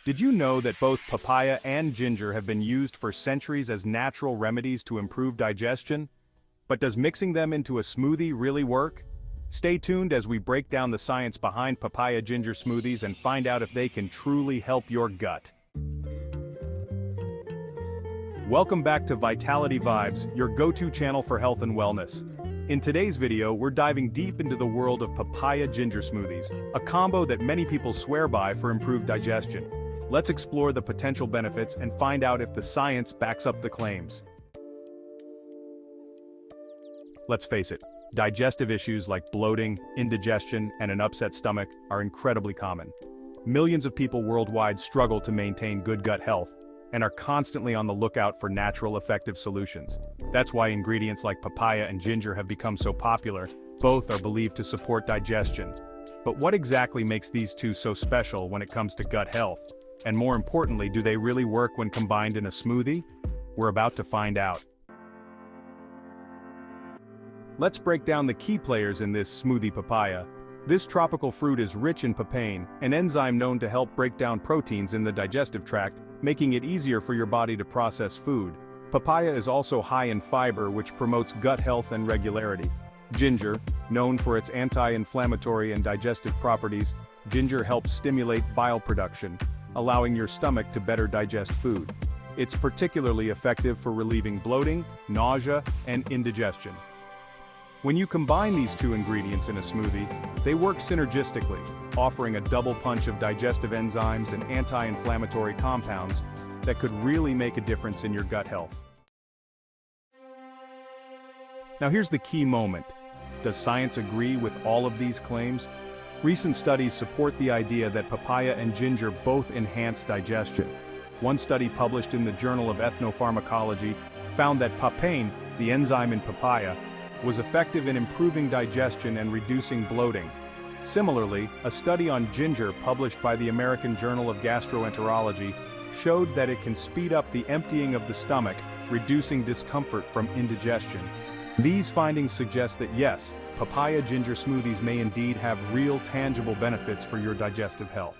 Did you know that both papaya and ginger have been used for centuries as natural remedies to improve digestion? But does mixing them into a smoothie really work? Stay tuned as we break down the science behind papaya ginger smoothies and find out if they can truly help your gut. Welcome back to Vitality Vibes, your go-to channel for health and wellness. In today's video, we're diving deep into the world of papaya ginger smoothies, a combo that many people swear by for improved digestion. Let's explore the potential benefits and find out if the science backs up the claims. Let's face it, digestive issues like bloating, indigestion, and an upset stomach are incredibly common. Millions of people worldwide struggle to maintain good gut health and are constantly on the lookout for natural, effective solutions. That's why ingredients like papaya and ginger have become so popular. Both are believed to support digestion. But what exactly makes these two so special when it comes to gut health? And more importantly, do they really work when combined in a smoothie? We're about to find out. Let's break down the key players in this smoothie papaya. This tropical fruit is rich in papain, an enzyme known to help break down proteins in the digestive tract, making it easier for your body to process food. Papaya is also high in fiber, which promotes gut health and regularity. Ginger, known for its anti-inflammatory and digestive properties, ginger helps stimulate bile production, allowing your stomach to better digest food. It's particularly effective for relieving bloating, nausea, and indigestion. When you combine these two ingredients in a smoothie, they work synergistically, offering a double punch of digestive enzymes and anti-inflammatory compounds that could really make a difference in your gut health. Now here's the key moment. Does science agree with all of these claims? Recent studies support the idea that papaya and ginger both enhance digestion. One study published in the Journal of Ethnopharmacology found that papain, the enzyme in papaya, was effective in improving digestion and reducing bloating. Similarly, a study on ginger published by the American Journal of Gastroenterology showed that it can speed up the emptying of the stomach, reducing discomfort from indigestion. These findings suggest that yes, papaya ginger smoothies may indeed have real tangible benefits for your digestive health.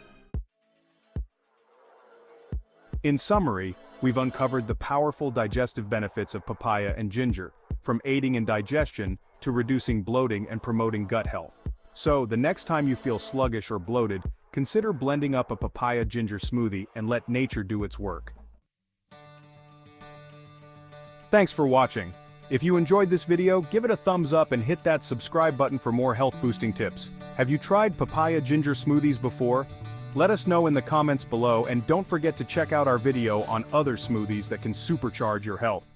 In summary, we've uncovered the powerful digestive benefits of papaya and ginger, from aiding in digestion to reducing bloating and promoting gut health. So, the next time you feel sluggish or bloated, consider blending up a papaya ginger smoothie and let nature do its work. Thanks for watching. If you enjoyed this video, give it a thumbs up and hit that subscribe button for more health-boosting tips. Have you tried papaya ginger smoothies before? Let us know in the comments below, and don't forget to check out our video on other smoothies that can supercharge your health.